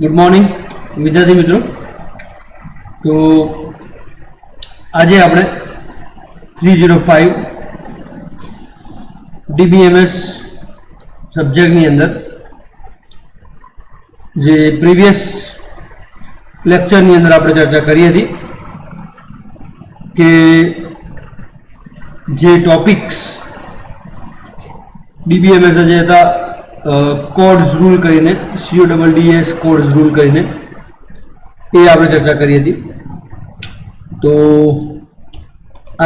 Good morning વિદ્યાર્થી મિત્રો. તો આજે આપણે 305 DBMS સબ્જેક્ટની અંદર જે પ્રીવિયસ લેક્ચરની અંદર આપણે ચર્ચા કરી હતી કે જે ટોપિક્સ DBMS જે હતા કોડ્સ રૂલ કરીને CODDS કોડ્સ રૂલ કરીને એ આપણે ચર્ચા કરી હતી. તો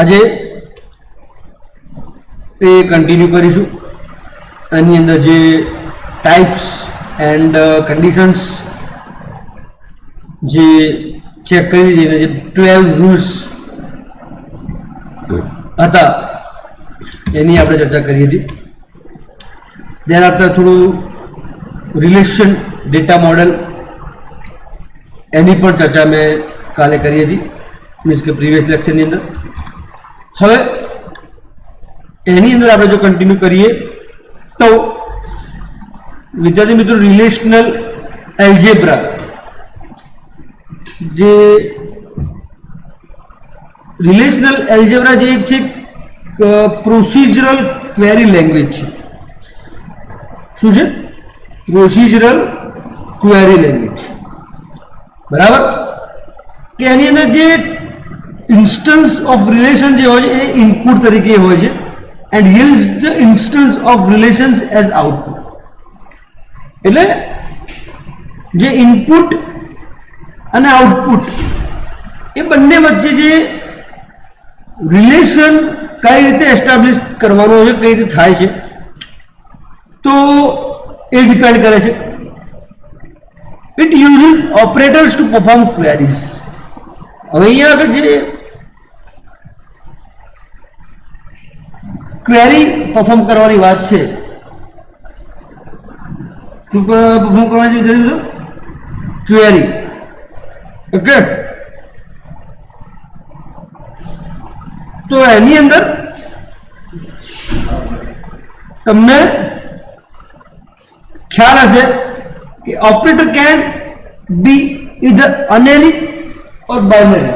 આજે એ કન્ટિન્યુ કરીશું. આની અંદર જે ટાઈપ્સ એન્ડ કન્ડિશન્સ જે ચેક કરી દીધી જે 12 રૂલ્સ હતા એની આપણે ચર્ચા કરી હતી. thereafter થોડું રિલેશન ડેટા મોડેલ એની પણ ચર્ચા મેં કાલે કરી હતી, મીન્સ કે પ્રીવિયસ લેક્ચરની અંદર. હવે એની અંદર આપણે જો કન્ટિન્યુ કરીએ તો વિદ્યાર્થી મિત્રો રિલેશનલ એલ્જેબ્રા જે રિલેશનલ એલ્જેબ્રા જે છે પ્રોસિજરલ ક્વેરી લેંગ્વેજ છે. શું છે? Procedural query language. બરાબર કે એની અંદર જે ઇન્સ્ટન્સ ઓફ રિલેશન જે હોય છે એ ઇનપુટ તરીકે હોય છે and yields the instance of relations as output. એટલે જે ઇનપુટ અને આઉટપુટ એ બંને વચ્ચે જે રિલેશન કઈ રીતે એસ્ટાબ્લિશ કરવાનો છે, કઈ રીતે થાય છે, તો એ ડિપેન્ડ કરે છે. It uses operators two perform queries. હવે અહીંયા આગળ જે ક્વેરી પરફોર્મ કરવાની વાત છે, શું પરફોર્મ કરવાની છે? ક્વેરી. ઓકે, તો એની અંદર તમને ખ્યાલ હશે કે operator can be either unary or binary.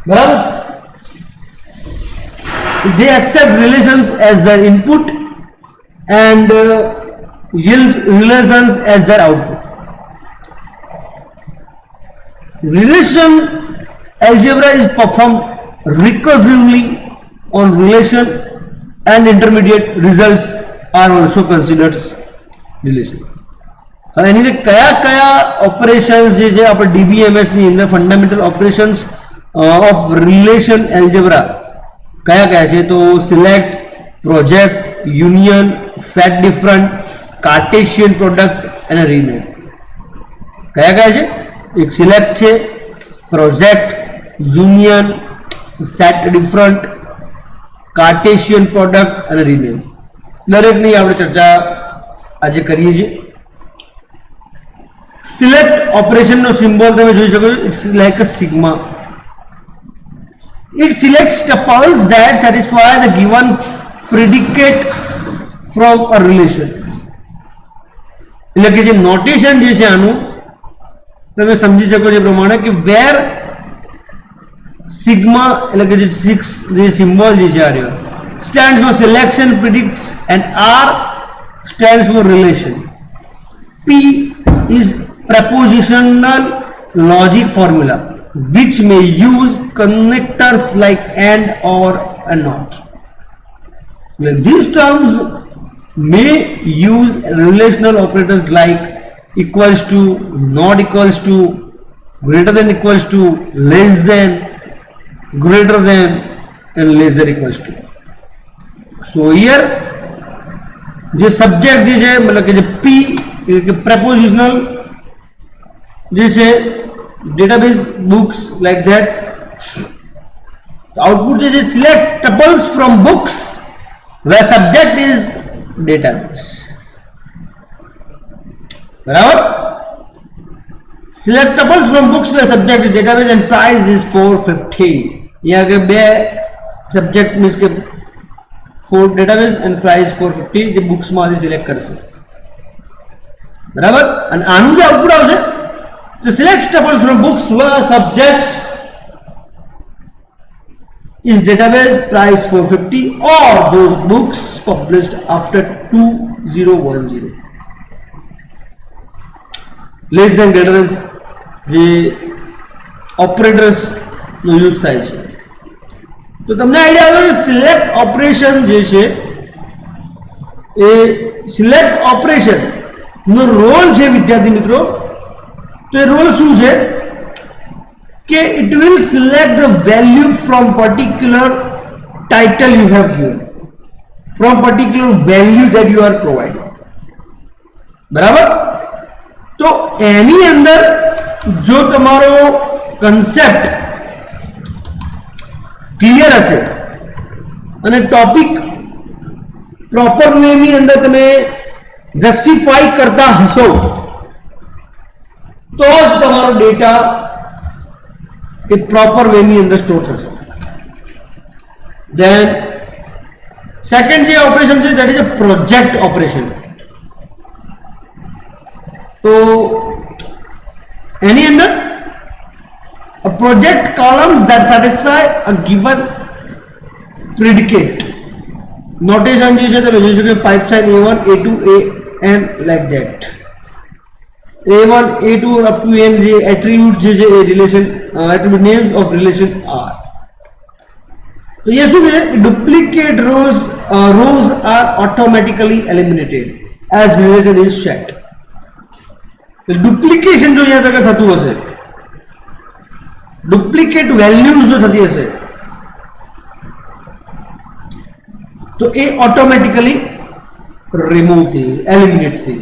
બરાબર? they accept relations as their input and yield relations as their output. Relation algebra is performed recursively on relation and intermediate results are also considered relation. હવે એની અંદર કયા કયા operations જે છે આપણે DBMS ની અંદર fundamental operations of relation algebra કયા કયા છે? તો select, project, union, set different, Cartesian product અને રીનેમ. કયા કયા છે? એક સિલેક્ટ છે, project, union, set different, Cartesian product અને રીનેમ. દરેકની આપણે ચર્ચા આજે કરીએ છીએ. સિલેક્ટ ઓપરેશનનો સિમ્બોલ તમે જોઈ શકો છો. It's like a sigma. It selects tuples that satisfy the given predicate from a relation. એટલે કે જે નોટેશન જે છે આનું તમે સમજી શકો છો પ્રમાણે કે વેર સિગ્મા એટલે કે જે 6 જે સિમ્બોલ જે છે આ રહ્યો stands for selection, predicts and R stands for relation. P is prepositional logic formula which may use connectors like and, or and not. These terms may use relational operators like equals to, not equals to, greater than equals to, less than, greater than and less than equals to. So here જે subject જે છે મતલબ કે જે P એટલે કે prepositional જે છે database books like that. Output is select tuples from books where subject is database. बराबर? Select tuples from books where subject is database and price is 450. यहाँ के बे subject means के 4 database and price 450 જે books માંથી select કરશે. બરાબર. અને આનું જે આઉટપુટ આવશે તો select tuples from books where subjects is database price 450 or those books published after 2010 less than greater than જે ઓપરેટર્સ નો યુઝ થાય છે. તો તમને આઈડિયા આવ્યો કે સિલેક્ટ ઓપરેશન જે છે એ સિલેક્ટ ઓપરેશન નો રોલ છે વિદ્યાર્થી મિત્રો. તો એ રોલ શું છે કે it will select the value from particular title you have given, from particular value that you are providing. બરાબર. તો એની અંદર જો તમારો કન્સેપ્ટ ક્લિયર હશે અને ટોપિક પ્રોપર વેની અંદર તમે જસ્ટિફાઈ કરતા હશો તો જ તમારો ડેટા એ પ્રોપર વેની અંદર સ્ટોર થશે. દેન સેકન્ડ જે ઓપરેશન છે that is a project operation. તો એની અંદર a project columns that satisfy a given predicate. Notation જે છે તમે જોઈ શકો pipe sign a1 a2 an like that. a1 a2 up to n જે એટ્રીબ્યુટ જે છે એ relation attribute names of relation are. તો ये શું છે duplicate rows are automatically eliminated as relation is checked. Duplication જો અહીંયા તક થતું હશે, ડુપ્લિકેટ વેલ્યુઝ જો થતી હશે તો એ ઓટોમેટિકલી રિમૂવ થઈ એલિમિનેટ થઈ.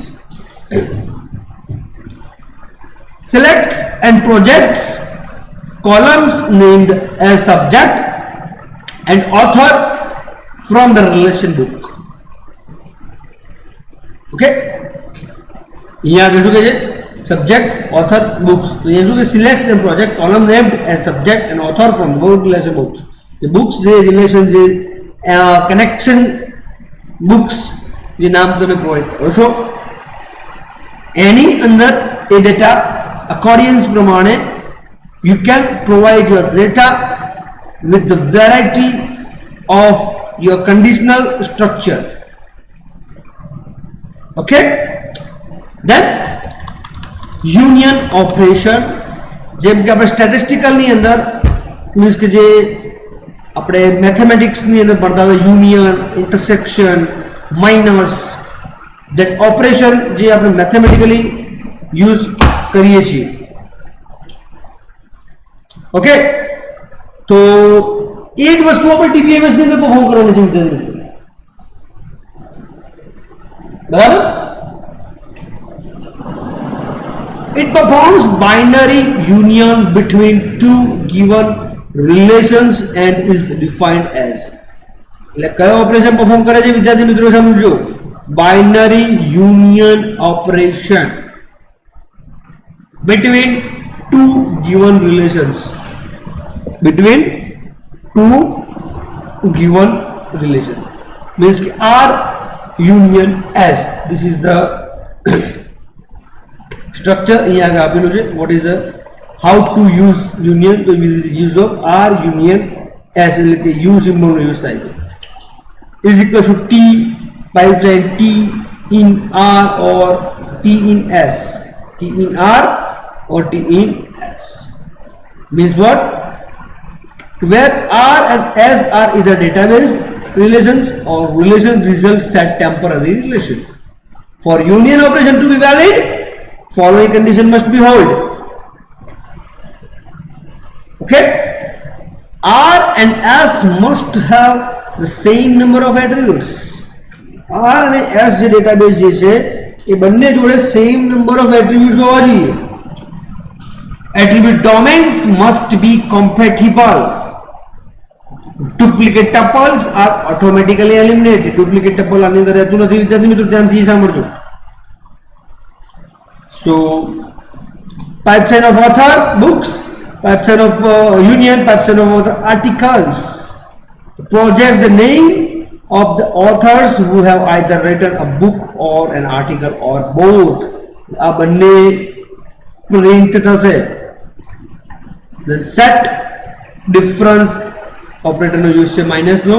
Selects and projects columns named as subject and author from the relation book. Okay, यहाँ आगे શું કહે છે subject author books. તો ये શું કે selects and project column named as subject and author from both relation books. ये books જે relation જે connection books જે નામ તમે પ્રોવાઈડ કરો છો એની અંદર એ ડેટા અકોર્ડિયન્સ પ્રમાણે you can provide your data with the variety of your conditional structure. Okay, then union operation જેમ કે આપણે સ્ટેટિસ્ટિકલ ની અંદર મીન્સ કે જે આપણે મેથેમેટિક્સ ની અંદર ભણતા હોય union intersection minus that operation જે આપણે મેથેમેટિકલી યુઝ કરીએ છીએ. ઓકે, તો એ જ વસ્તુ આપણે ટીપીએમએસ ની અંદર પરફોર્મ કરવાની છે વિદ્યાર્થી. બરાબર. It performs binary union between two given relations and is defined as. એટલે કયો ઓપરેશન પરફોર્મ કરે છે વિદ્યાર્થી મિત્રો સમજો. Binary union operation between two given relations, between two given relation means R union S. This is the structure અહીંયા આગળ આપેલું છે. what is the how to use union, તો use of R union S એટલે કે U symbol નો use થાય છે. is equal to T pipeline T in R or T in S. T in R or T in S means what? Where R and S are either database relations or relation results set temporary relation. For union operation to be valid, following condition must be held. Okay, R and S must have the same number of attributes. R and S જે database જે છે એ બંને જોડે same number of attributes હોવા જોઈએ. Attribute domains must be compatible. Duplicate tuples are automatically eliminated. Duplicate tuple આની અંદર રહેતું નથી વિદ્યાર્થી મિત્રો, ધ્યાનથી સાંભળજો. So pipe sign of author books, pipe sign of union, pipe sign of author articles. The project the name of the authors who have either written a book or an article or both. આ બંને print થશે. then set difference operator નો use છે minus નો.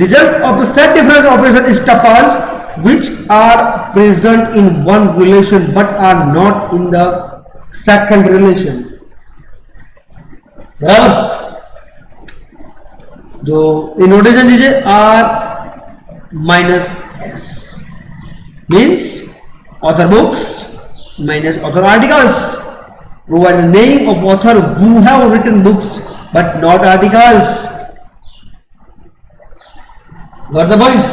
result of the set difference operation is tuples which are present in one relation but are not in the second relation. બરાબર. તો એ notation જે છે r minus s means author books minus author articles provide the name of author who have written books but not articles. Got the point?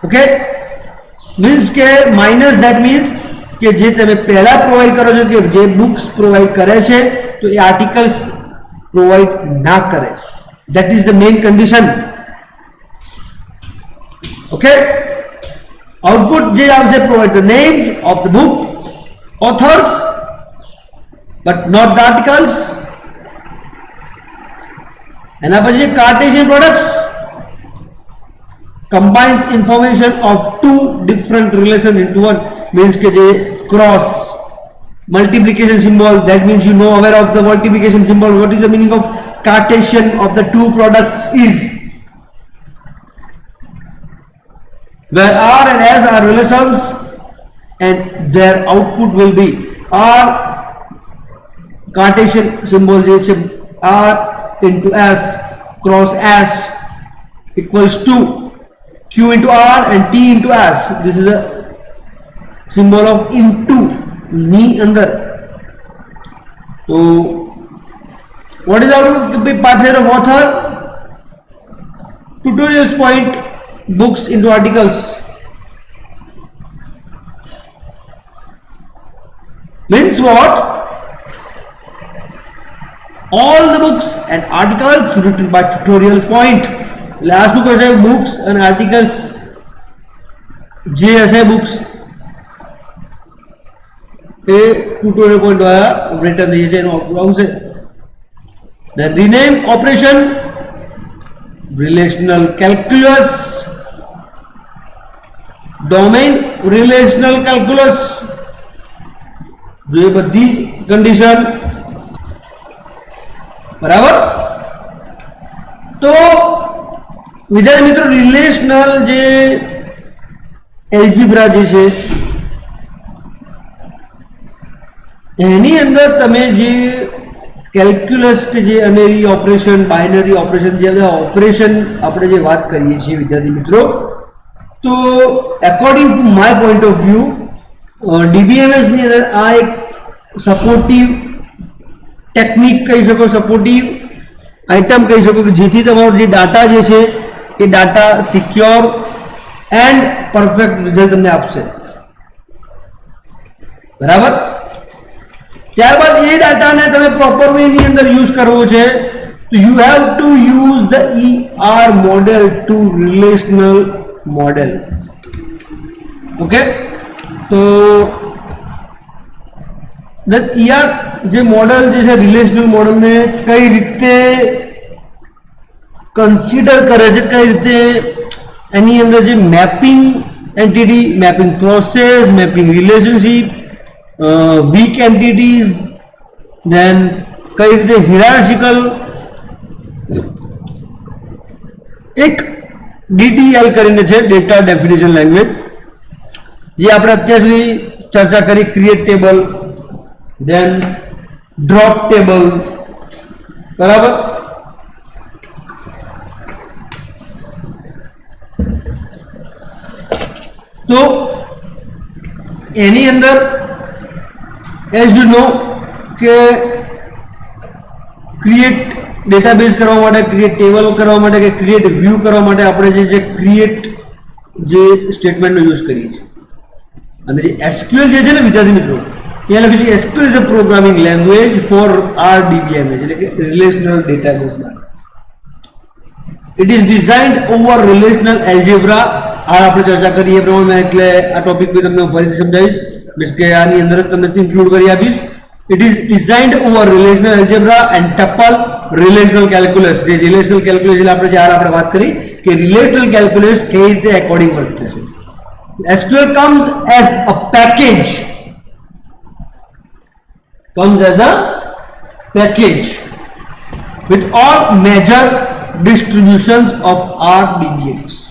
Okay, means કે minus that means કે જે તમે પહેલા provide કરો છો કે જે બુક્સ પ્રોવાઈડ કરે છે તો એ આર્ટિકલ્સ પ્રોવાઈડ ના કરે. that is the main condition. okay, output જે આવશે provide the names of the book authors but not the articles. એના પછી Cartesian products combine information of two different relation into one means કે જે cross multiplication symbol, that means you know aware of the multiplication symbol. What is the meaning of Cartesian of the two products is where R and S are relations and their output will be R Cartesian symbol જે છે R into S cross S equals to Q into R and T into S. This is a symbol of into ની અંદર. So what is our pathway of author? Tutorials point books into articles. Means what? All the books and articles written by tutorials point. એટલે આ શું કહેશે? Books અને articles જે હશે books એ tutorial point દ્વારા ઓપરેટર થઈ જશે, એનો આઉટપુટ આવશે. The rename operation relational calculus domain relational calculus જે બધી કન્ડિશન બરાબર. તો વિદ્યાર્થી મિત્રો રિલેશનલ જે એલ્જીબ્રા જે છે એની અંદર તમે જે કેલ્ક્યુલસ કે જે અનેરી ઓપરેશન બાઇનરી ઓપરેશન જે બધા ઓપરેશન આપણે જે વાત કરીએ છીએ વિદ્યાર્થી મિત્રો, તો according to my point of view ડીબીએમએસની અંદર આ એક સપોર્ટિવ ટેકનિક કહી શકો, સપોર્ટિવ આઇટમ કહી શકો કે જેથી તમારો જે ડાટા જે છે એ data secure and perfect result તમને આપશે. બરાબર. ત્યારબાદ એ ડાટાને તમે પ્રોપર વેની અંદર યુઝ કરવો છે તો you have to use the ER model to relational model. Okay, તો ER જે મોડેલ જે છે રિલેશનલ મોડેલને કઈ રીતે કન્સિડર કરે છે, કઈ રીતે એની અંદર જે mapping entity, mapping process, mapping relationship, weak entities, then કઈ રીતે hierarchical એક DDL કરીને છે ડેટા ડેફિનેશન લેંગ્વેજ, જે આપણે અત્યાર સુધી ચર્ચા કરી. Create table, then drop table, બરાબર. તો એની અંદર એઝ યુ નો કે ક્રિએટ ડેટાબેઝ કરવા માટે, ક્રિએટ ટેબલ કરવા માટે કે ક્રિએટ વ્યૂ કરવા માટે આપણે જે ક્રિએટ જે સ્ટેટમેન્ટનો યુઝ કરીએ છીએ. અને જે એસક્યુએલ જે છે ને વિદ્યાર્થી મિત્રો, ત્યાં લખ્યું છે SQL is a programming language for RDBMS એટલે કે રિલેશનલ ડેટાબેઝ માટે. It is designed over relational algebra. આ આપણે ચર્ચા કરીએ એ પ્રમાણે, એટલે આ ટોપિક બી તમને ફરીથી સમજાવીશ, મીન્સ કે આની અંદર જ તમને ઇન્ક્લુડ કરી આપીશ. It is designed over relational algebra and tuple relational calculus. જે રિલેશનલ કેલ્ક્યુલસ એટલે આપણે વાત કરી કે રિલેશનલ કેલ્ક્યુલસ કઈ રીતે એકોર્ડિંગ વર્ક થશે. SQL comes as a package, with all major distributions of RDBMS.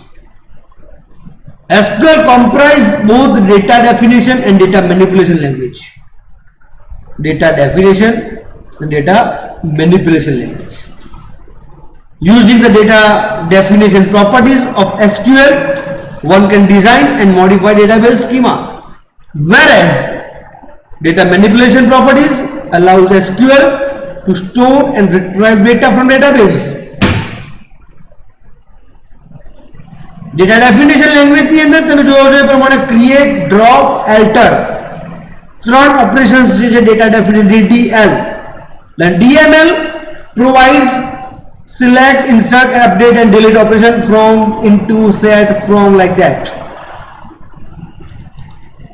SQL comprises both data definition and data manipulation language. Using the data definition properties of SQL, one can design and modify database schema, whereas data manipulation properties allows SQL to store and retrieve data from database. Data definition language ની અંદર તમે જોયો છો એ પ્રમાણે create, drop, alter ત્રણ operations છે data definition DDL. DML provides select, insert, update and delete operation from, into, set, from, like that.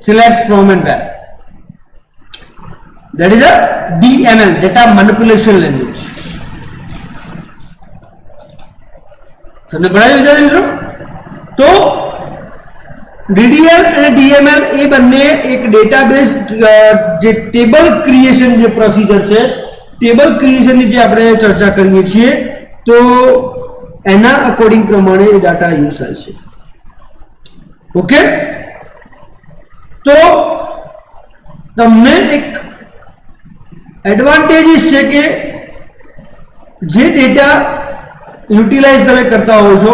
Select, from and where. That is a DML, data manipulation language. समझ पड़ा है विचार मित्रों? तो DDL અને DML એ બંને એક ડેટાબેઝ જે ટેબલ ક્રિએશન જે પ્રોસિજર છે, ટેબલ ક્રિએશનની જે આપણે ચર્ચા કરીએ છીએ, તો એના અકોર્ડિંગ પ્રમાણે એ ડાટા યુઝ થાય છે. ઓકે, તો તમને એક એડવાન્ટેજીસ છે કે જે ડેટા યુટિલાઇઝ તમે કરતા હોવ છો,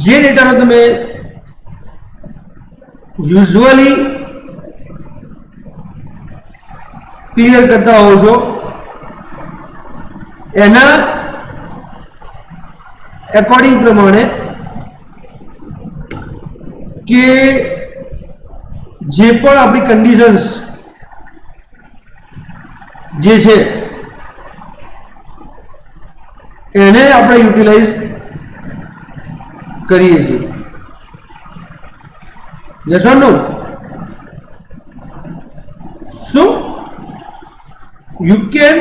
જે ડેટાનો તમે યુઝ્યુઅલી ક્લિયર કરતા હોવ છો, એના એકોર્ડિંગ પ્રમાણે કે જે પણ આપણી કન્ડિશન્સ જે છે એને આપણે યુટિલાઇઝ કરીએ છીએ. Yes or no? So you can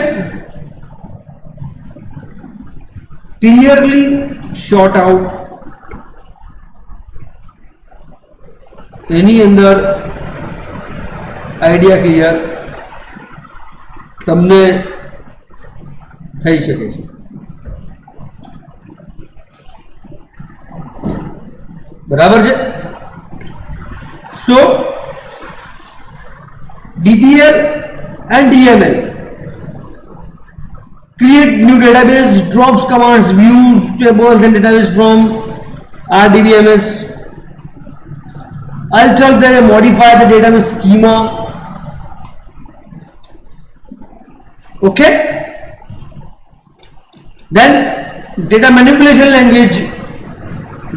clearly sort out એની અંદર આઈડિયા ક્લિયર તમને થઈ શકે છે. બરાબર છે? So DDL and DML create new database, drops commands, views, tables and database from RDBMS. Alter they modify the database schema. Okay, then data manipulation language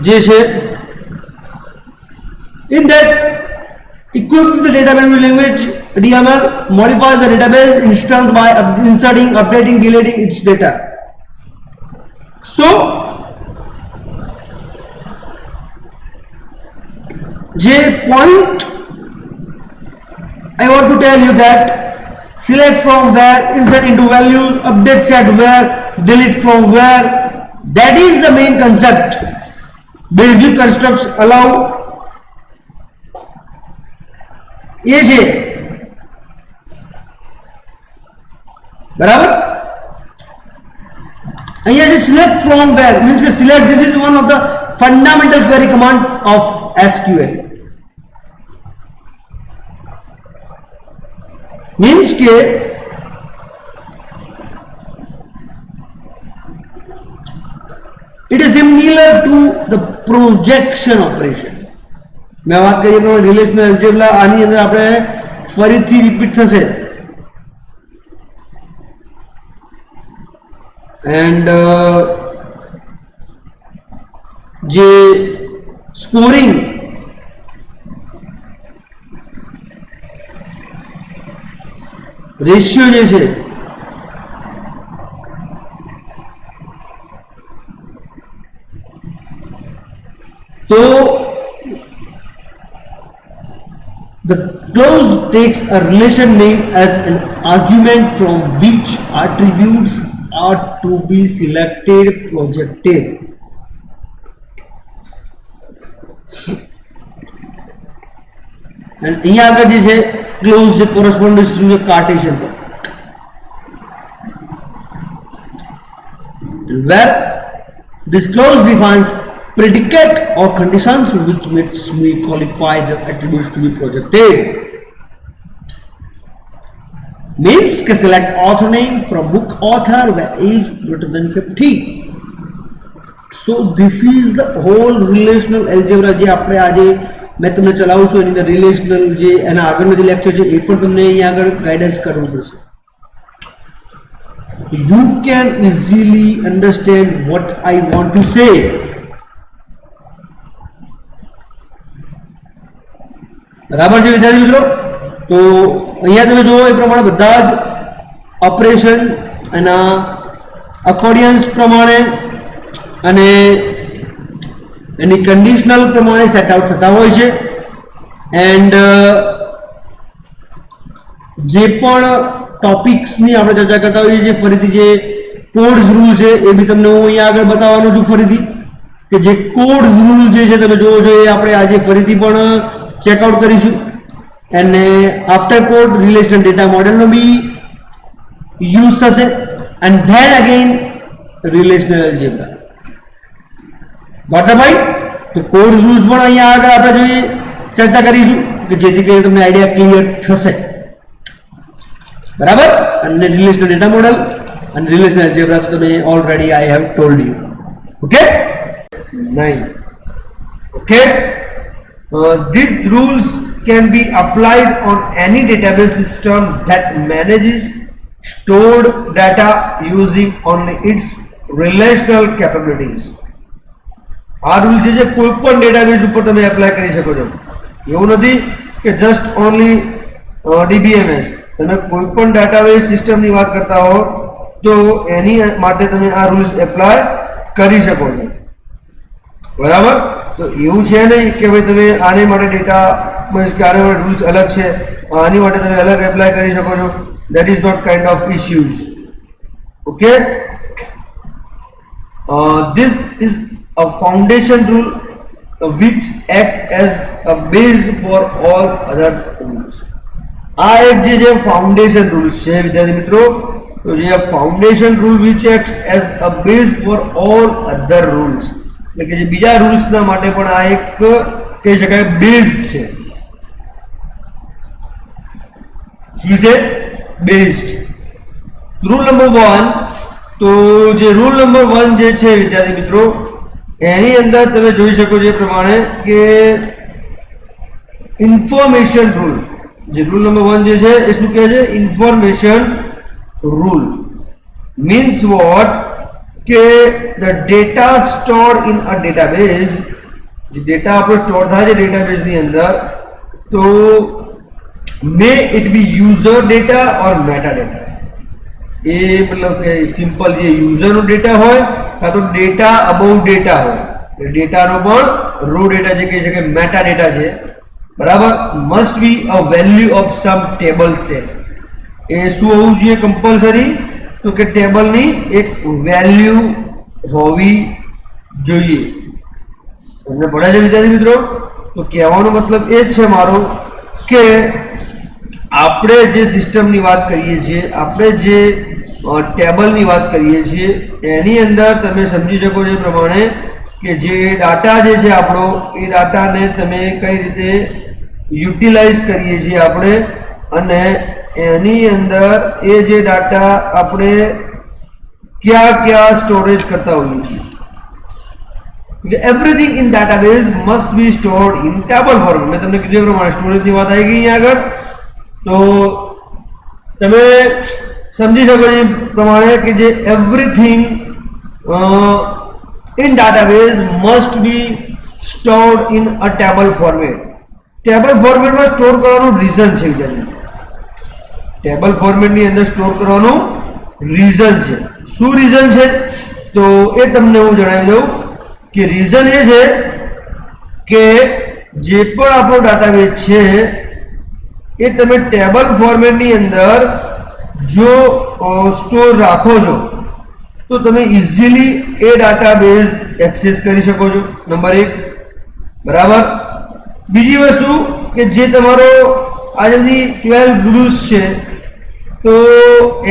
જે છે, in that equipped the data manipulation language DML modifies the database instance by inserting, updating, deleting its data. So J point I want to tell you that select from where, insert into values, update set where, delete from where, that is the main concept. Basic constructs allow ये છે બરાબર. અહીંયા જે select from where means કે select, this is one of the fundamental query command of SQL. means કે it is similar to the projection operation. मैं बात करिए तो रिलेशनल अलजेब्रा આની અંદર આપણે ફરીથી રિપીટ થશે. એન્ડ જે સ્કોરિંગ રેશિયો જે છે તો the clause takes a relation name as an argument from which attributes are to be selected, projected. અને અહીંયા આગળ જે છે ક્લોઝ જે કોરસ્પોન્ડન્સ થ્રુ જે કાર્ટેશિયન પર, where this clause defines predicate or conditions which makes me qualify the attributes to be projected. Means કે select author name from book author where age greater than 50. So this is the whole relational algebra જે આપણે આજે મેં તમને ચલાવું છું એની અંદર relational જે એના આગળનો જે લેક્ચર છે એ પણ તમને અહીંયા આગળ ગાઈડન્સ કરવું પડશે. You can easily understand what I want to say. બરાબર છે વિદ્યાર્થી મિત્રો? તો અહીંયા તમે જુઓ એ પ્રમાણે બધા જ ઓપરેશન એના અકોર્ડિયન્સ પ્રમાણે અને એની કન્ડિશનલ પ્રમાણે સેટ આઉટ થતા હોય છે. એન્ડ જે પણ ટોપિક્સની આપણે ચર્ચા કરતા હોઈએ છીએ, ફરીથી જે કોડ્સ રૂલ છે એ બી તમને હું અહીંયા આગળ બતાવવાનો છું ફરીથી, કે જે કોડ્સ રૂલ જે છે તમે જોવો છો એ આપણે આજે ફરીથી પણ ચેકઆઉટ કરીશું. અને આફ્ટર કોડ રિલેશનલ ડેટા મોડેલનો બી યુઝ થશે and then again relational algebra. બરાબર ભાઈ? તો કોડ રૂલ્સ પણ અહીંયા આગળ આપણે જોઈએ ચર્ચા કરીશું કે જેથી કરીને તમને આઈડિયા ક્લિયર થશે. બરાબર? અને relational data model and relational algebra to me already I have told you. Okay? 9. Okay? These rules can be applied on any database system that manages stored data using only its relational capabilities. આ rule છે જે કોઈ પણ database ઉપર તમે apply કરી શકો છો. એવું નથી કે જસ્ટ ઓનલી DBMS. તમે કોઈ પણ ડેટાબેઝ સિસ્ટમની વાત કરતા હો તો એની માટે તમે આ રૂલ્સ એપ્લાય કરી શકો છો. બરાબર? તો એવું છે નહીં કે ભાઈ તમે આને માટે ડેટા મીન્સ કે આને માટે રૂલ્સ અલગ છે, આની માટે તમે અલગ એપ્લાય કરી શકો છો. That is not kind of issues. Okay? This is a foundation rule which act as a base for all other rules. આ એક જે ફાઉન્ડેશન રૂલ્સ છે વિદ્યાર્થી મિત્રો, તો જે foundation rule which acts as a base for all other rules, એટલે કે જે બીજા રૂલ્સના માટે પણ આ એક કહી શકાય બેઝ છે. શું છે? બેઝ છે. Rule number 1. તો જે રૂલ નંબર 1 જે છે વિદ્યાર્થી મિત્રો એની અંદર તમે જોઈ શકો છો એ પ્રમાણે કે ઇન્ફોર્મેશન રૂલ. જે રૂલ નંબર 1 જે છે એ શું કહે છે? Information rule means what? કે the data stored in a database, જે ડેટા આપણો સ્ટોર થાય છે ડેટાબેઝ ની અંદર, તો may it be user data or meta data. એ મતલબ કે સિમ્પલ જે યુઝર નો ડેટા હોય કાં તો ડેટા અબાઉટ ડેટા હોય. એ ડેટાનો પણ રો ડેટા જે કહી શકે મેટા ડેટા છે. બરાબર? must be a value of some table set. એ શું હોવું જોઈએ કમ્પલસરી? તો કે ટેબલની એક વેલ્યુ હોવી જોઈએ. તમને પડે છે વિદ્યાર્થી મિત્રો? તો કહેવાનો મતલબ એ જ છે મારો કે આપણે જે સિસ્ટમની વાત કરીએ છીએ, આપણે જે ટેબલની વાત કરીએ છીએ એની અંદર તમે સમજી શકો છો એ પ્રમાણે કે જે ડાટા જે છે આપણો એ ડાટાને તમે કઈ રીતે યુટિલાઇઝ કરીએ છીએ આપણે, અને એની અંદર એ જે ડાટા આપણે ક્યાં ક્યાં સ્ટોરેજ કરતા હોઈએ છીએ. Everything in database must be stored in table format. મેં તમને કીધું એ પ્રમાણે સ્ટોરેજની વાત આવી ગઈ અહીંયા આગળ. તો તમે સમજી શકો છો એ પ્રમાણે કે જે everything in database must be stored in a table format. Table ફોર્મેટમાં સ્ટોર કરવાનું રીઝન છે વિદ્યાર્થી. ટેબલ ફોર્મેટની અંદર સ્ટોર કરવાનું રીઝન છે. શું રીઝન છે? તો એ તમને હું જણાવી દઉં કે રીઝન એ છે કે જે પણ આપણો ડેટાબેઝ છે એ તમે ટેબલ ફોર્મેટની અંદર જો સ્ટોર રાખો છો તો તમે ઇઝીલી એ ડેટાબેઝ એક્સેસ કરી શકો છો. નંબર 1. બરાબર? બીજી વસ્તુ કે જે તમારો આ જે બધી 12 રૂલ્સ છે તો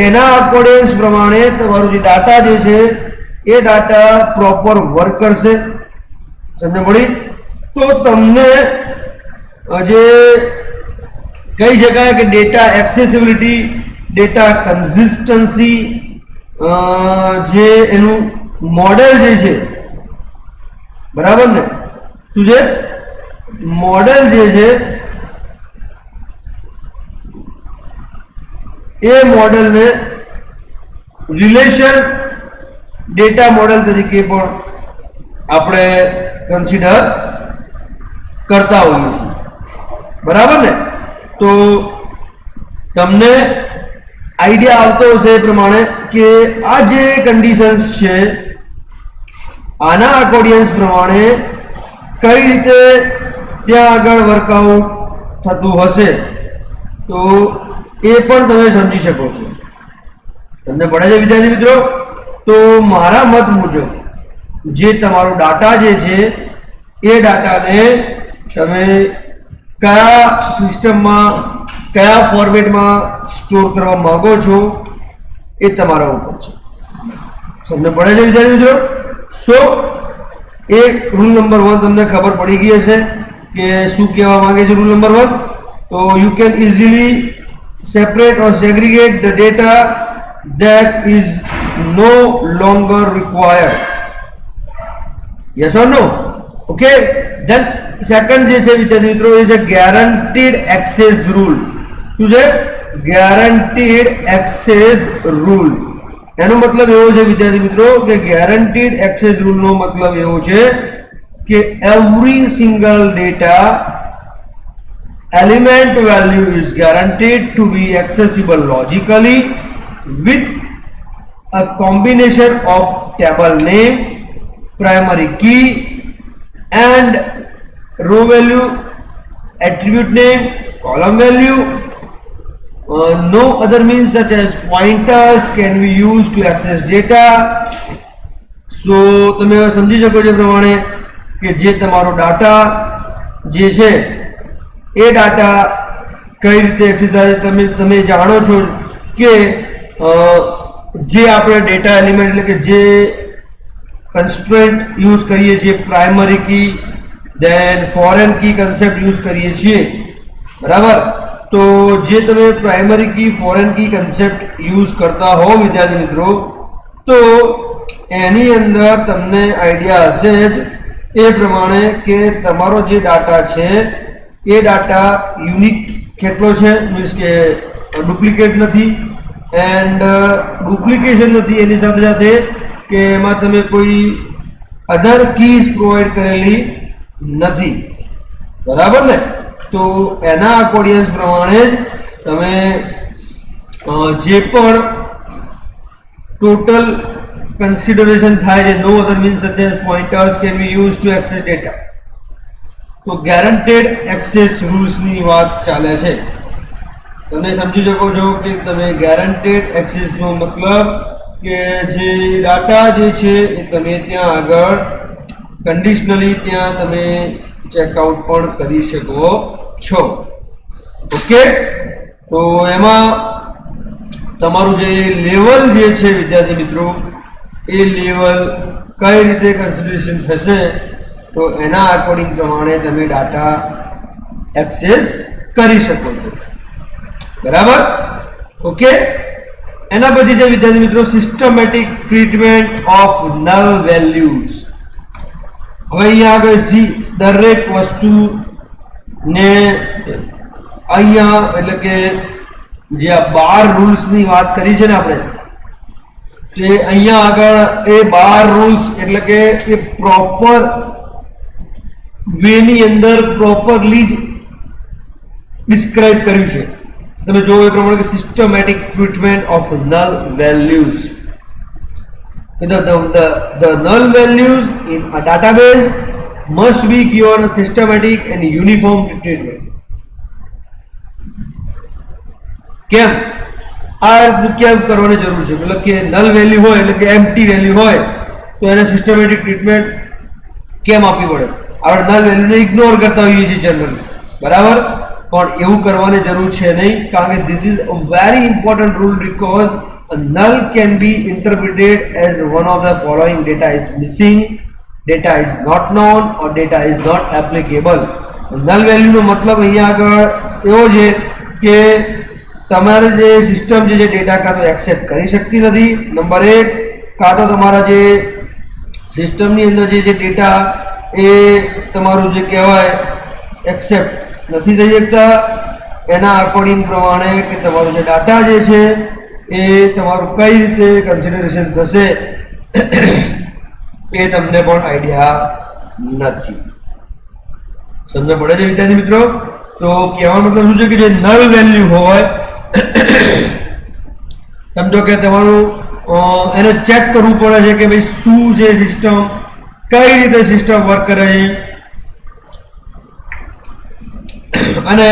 એના અકોર્ડિંગ પ્રમાણે તમારું જે ડાટા જે છે એ ડાટા પ્રોપર વર્ક કરશે. સમજ પડી? તો તમને જે કહી શકાય કે ડેટા એક્સેસિબિલિટી, ડેટા કન્સિસ્ટન્સી, જે એનું મોડેલ જે છે, બરાબર ને, શું છે મોડેલ જે છે એ મોડેલને રિલેશન ડેટા મોડેલ તરીકે પણ આપણે કન્સિડર કરતા હોઈએ છીએ. બરાબર ને? તો તમને આઈડિયા આવતો હશે એ પ્રમાણે કે આ જે કન્ડિશન્સ છે આના અકોર્ડિંગ પ્રમાણે કઈ રીતે ત્યાં આગળ વર્કઆઉટ થતું હશે તો એ પણ તમે સમજી શકો છો. તમને પડે છે વિદ્યાર્થી મિત્રો? તો મારા મત મુજબ જે તમારો ડાટા જે છે એ ડાટાને તમે કયા સિસ્ટમમાં, કયા ફોર્મેટમાં સ્ટોર કરવા માંગો છો એ તમારા ઉપર છે. તમને પડે છે વિદ્યાર્થી મિત્રો? સો એ રૂલ નંબર 1 તમને ખબર પડી ગઈ હશે કે શું કહેવા માંગે છે રૂલ નંબર 1. તો you can easily separate or segregate the data that is no longer required. Yes or no? Okay. Then second જે છે વિદ્યાર્થી મિત્રો એ છે guaranteed access rule. શું છે? guaranteed access rule. એનો મતલબ એવો છે વિદ્યાર્થી મિત્રો કે guaranteed access rule નો મતલબ એવો છે કે every single data element value is guaranteed to be accessible logically with a combination of table name, primary key and row value, attribute name, column value. No other means such as pointers can be used to access data. So તમે સમજી શકો છો પ્રમાણે કે જે તમારો data જે છે એ ડાટા કઈ રીતે એક્સેસ થાય. તમે જાણો છો કે જે આપણે ડેટા એલિમેન્ટ એટલે કે જે કન્સ્ટ્રેન્ટ યુઝ કરીએ છીએ, primary key, then foreign key concept use કરીએ છીએ. બરાબર? તો જે તમે primary key, foreign key concept use કરતા હો વિદ્યાર્થી મિત્રો તો એની અંદર તમને આઈડિયા હશે જ એ પ્રમાણે કે તમારો જે ડાટા છે એ ડાટા યુનિક કેટલો છે, મીન્સ કે ડુપ્લિકેટ નથી એન્ડ ડુપ્લિકેશન નથી, એની સાથે સાથે કે એમાં તમે કોઈ અધર કીઝ પ્રોવાઈડ કરેલી નથી. બરાબર ને? તો એના અકોર્ડિંગ પ્રમાણે તમે જે પણ ટોટલ કન્સિડરેશન થાય છે, no other means such as pointers can be use to access data. તો ગેરંટેડ એક્સેસ રૂલ્સની વાત ચાલે છે. તમે સમજી શકો છો કે તમે ગેરંટેડ એક્સેસનો મતલબ કે જે ડાટા જે છે એ તમે ત્યાં આગળ કન્ડિશનલી ત્યાં તમે ચેકઆઉટ પણ કરી શકો છો. ઓકે. તો એમાં તમારું જે લેવલ જે છે વિદ્યાર્થી મિત્રો એ લેવલ કઈ રીતે કન્સિડરેશન થશે તો એના અકોર્ડિંગ પ્રમાણે તમે ડાટા એક્સેસ કરી શકો છો. બરાબર? ઓકે. એના પછી જે વિદ્યાર્થી મિત્રો systematic treatment of null values. હવે અહીંયા આગળ દરેક વસ્તુ ને અહીંયા એટલે કે જે આ 12 રૂલ્સની વાત કરી છે ને આપણે તે અહીંયા આગળ એ 12 રૂલ્સ એટલે કે એ પ્રોપર વેની અંદર પ્રોપરલી ડિસ્ક્રાઇબ કર્યું છે. તમે જો એ પ્રમાણે કે systematic treatment of null values. The null values in a database must be given a systematic and uniform treatment. કેમ આ કેમ કરવાની જરૂર છે? મતલબ કે નલ વેલ્યુ હોય એટલે કે એમ્પ્ટી વેલ્યુ હોય તો એને સિસ્ટમેટિક ટ્રીટમેન્ટ કેમ આપવી પડે? આપણે નલ વેલ્યુને ઇગ્નોર કરતા હોઈએ છીએ જનરલી. બરાબર, પણ એવું કરવાની જરૂર છે નહીં, કારણ કે this is a very important rule because a null can be interpreted as one of the following: data is missing, data is not known, or data is not applicable. null value નો મતલબ અહીંયા આગળ એવો છે કે તમારે જે system જે data કાં તો એક્સેપ્ટ કરી શકતી નથી, નંબર 1, કાં તો તમારા જે સિસ્ટમની અંદર જે ડેટા એ તમારું જે કહેવાય એક્સેપ્ટ નથી થઈ શકતા, એના અકોર્ડિંગ પ્રમાણે કે તમારો જે ડાટા જે છે એ તમારું કઈ રીતે કન્સિડરેશન થશે એ તમને પણ આઈડિયા નથી. સમજ પડે છે વિદ્યાર્થી મિત્રો? તો કહેવાનો મતલબ શું છે કે જે નલ વેલ્યુ હોય સમજો કે તમારું એને ચેક કરવું પડે છે કે ભાઈ શું છે સિસ્ટમ, કઈ રીતે સિસ્ટમ વર્ક કરે છે, અને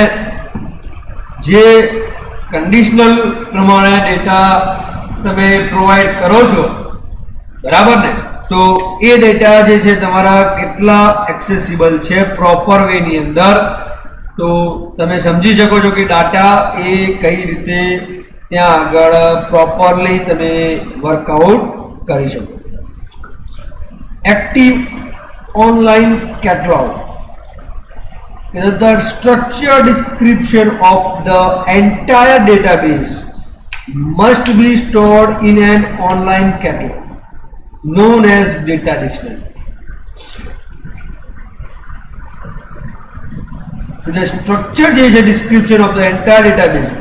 જે કન્ડિશનલ પ્રમાણે ડેટા તમે પ્રોવાઈડ કરો છો, બરાબર ને, તો એ ડેટા જે છે તમારા કેટલા એક્સેસિબલ છે પ્રોપર વેની અંદર, તો તમે સમજી શકો છો કે ડાટા એ કઈ રીતે ત્યાં આગળ પ્રોપરલી તમે વર્કઆઉટ કરી શકો. Active online catalogue is the structured description of the entire database must be stored in an online catalog known as data dictionary. The structured description of the entire database,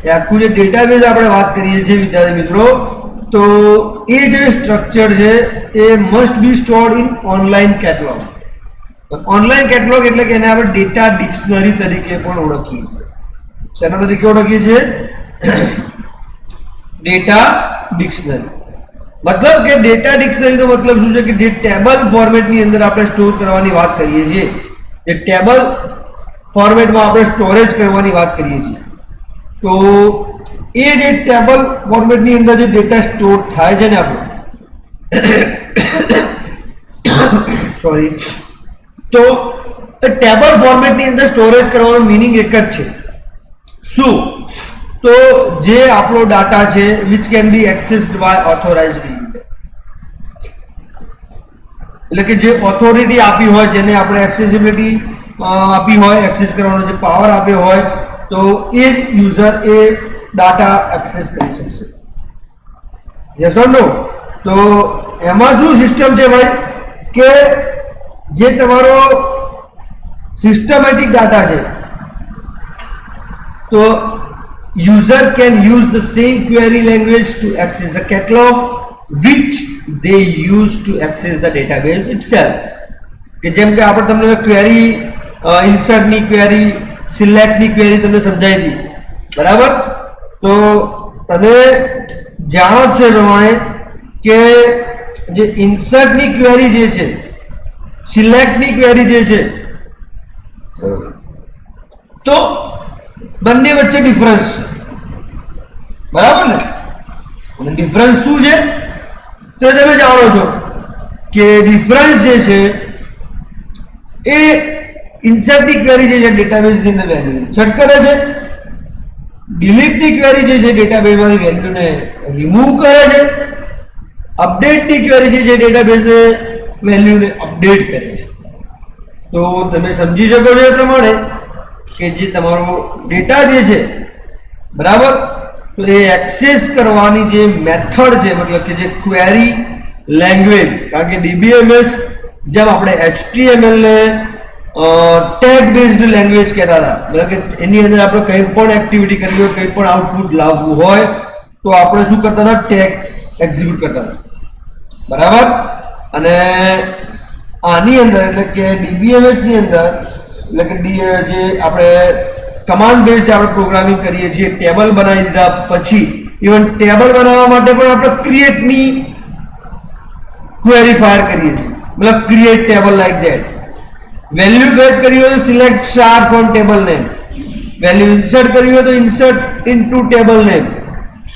એ આખું જે database આપણે વાત કરીએ છીએ વિદ્યાર્થી મિત્રો, તો એ જે સ્ટ્રક્ચર છે એ must be stored in online catalogue. Online catalogue એટલે કે એને આપણે ડેટા ડિક્શનરી તરીકે પણ ઓળખીએ છીએ. શેના તરીકે ઓળખીએ છીએ? Data dictionary. મતલબ કે ડેટા ડિક્શનરીનો મતલબ શું છે કે જે ટેબલ ફોર્મેટની અંદર આપણે સ્ટોર કરવાની વાત કરીએ છીએ, જે ટેબલ ફોર્મેટમાં આપણે સ્ટોરેજ કરવાની વાત કરીએ છીએ, તો એ જે ટેબલ ફોર્મેટની અંદર જે ડેટા સ્ટોર થાય છે ને આપણો સોરી, તો ટેબલ ફોર્મેટની અંદર સ્ટોરેજ કરવાનો મીનિંગ એક જ છે. શું? તો જે આપણો ડાટા છે which can be accessed by authorised user, એટલે કે જે ઓથોરિટી આપી હોય, જેને આપણે એક્સેસિબિલિટી આપી હોય, એક્સેસ કરવાનો જે પાવર આપ્યો હોય, તો એ જ યુઝર એ ડાટા એક્સેસ કરી શકશે. યસ ઓર નો? તો એમાં શું સિસ્ટમ છે ભાઈ કે જે તમારો સિસ્ટમેટિક ડાટા છે, તો user can use the same query language to access the catalog which they use to access the database itself. કે જેમ કે આપણે તમને ક્વેરી ઇન્સર્ટની ક્વેરી, સિલેક્ટની ક્વેરી તમને સમજાવી હતી, બરાબર? તો તમે જાણો છો એ પ્રમાણે કે જે ઇન્સર્ટની ક્વેરી જે છે, સિલેક્ટની ક્વેરી જે છે, તો બંને વચ્ચે ડિફરન્સ છે, બરાબર ને? અને ડિફરન્સ શું છે તે તમે જાણો છો કે ડિફરન્સ જે છે એ ઇન્સર્ટની ક્વેરી જે છે ડેટાબેઝની અંદર વેલ્યુ ઇન્સર્ટ કરે છે, ડિલીટની ક્વેરી જે છે ડેટાબેઝમાંથી વેલ્યુને રિમૂવ કરે છે, અપડેટની ક્વેરી જે છે ડેટાબેઝને વેલ્યુને અપડેટ કરે છે. તો તમે સમજી શકો છો એ પ્રમાણે કે જે તમારો ડેટા જે છે, બરાબર, તો એ એક્સેસ કરવાની જે મેથડ છે, મતલબ કે જે ક્વેરી લેંગ્વેજ, કારણ કે DBMS જેમ આપણે HTML ને ટેગ બેઝડ લેંગ્વેજ કહેતા હતા, મતલબ કે એની અંદર આપણે કંઈ પણ એક્ટિવિટી કરવી હોય, કંઈ પણ આઉટપુટ લાવવું હોય, તો આપણે શું કરતા હતા? ટેગ એક્ઝિક્યુટ કરતા હતા, બરાબર? અને આની અંદર એટલે કે DBMS ની અંદર એટલે કે જે આપણે કમાન્ડ બેઝ જે આપણે પ્રોગ્રામિંગ કરીએ છીએ, ટેબલ બનાવી દીધા પછી ઇવન ટેબલ બનાવવા માટે પણ આપણે ક્રિએટની ક્વેરી ફાયર કરીએ છીએ, મતલબ create table like that. Value create કરવી હોય તો select star from table name, value insert કરવી હોય તો ઇન્સર્ટ ઇનટુ ટેબલ નેમ.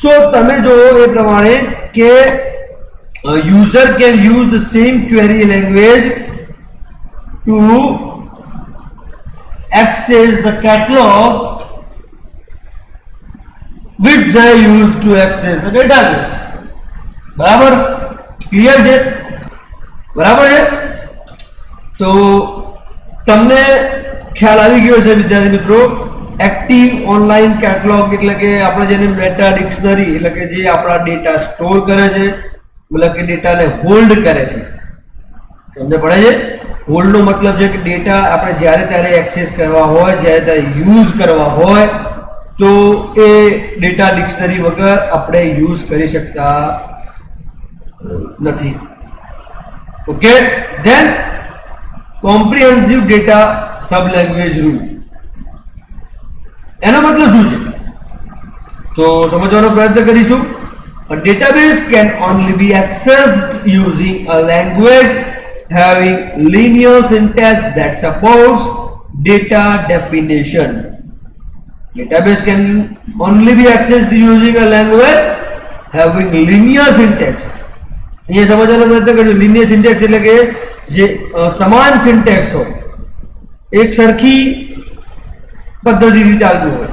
સો તમે જોવો એ પ્રમાણે કે user can use the same query language to access the catalog which they use to access the database. બરાબર? ક્લિયર છે? બરાબર છે? તો તમને ખ્યાલ આવી ગયો છે વિદ્યાર્થી મિત્રો. એક્ટિવ ઓનલાઈન કેટલોગ એટલે કે આપણે જેને મેટા ડિક્શનરી એટલે કે જે આપણા ડેટા સ્ટોર કરે છે, મતલબ કે ડેટાને હોલ્ડ કરે છે. તમને પડે છે? હોલ્ડનો મતલબ છે કે ડેટા આપણે જ્યારે ત્યારે એક્સેસ કરવા હોય, જ્યારે ત્યારે યુઝ કરવા હોય તો એ ડેટા ડિક્શનરી વગર આપણે યુઝ કરી શકતા નથી. Okay, than comprehensive data sublanguage rule. એનો મતલબ શું છે તો સમજવાનો પ્રયત્ન કરીશું. A database can only be accessed using a language having linear syntax that supports data definition. Database can only be accessed using a language having linear syntax. અહીંયા સમજવાનો પ્રયત્ન કરીશું. linear syntax એટલે કે જે સમાન સિન્ટેક્સ હોય, એક સરખી પદ્ધતિથી ચાલતું હોય.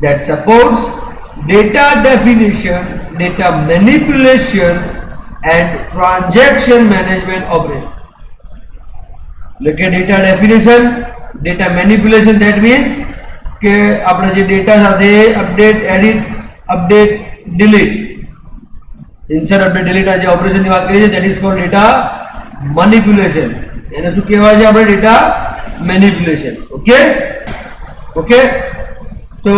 That supports data definition, data manipulation and transaction management operation. એટલે કે data definition, data manipulation, that means કે આપણે જે ડેટા સાથે update, edit, update, delete, insert, update, delete આ જે ઓપરેશનની વાત કરીએ છીએ that is called data manipulation. એને શું કહેવાય છે આપણે? Data manipulation. ઓકે ઓકે, તો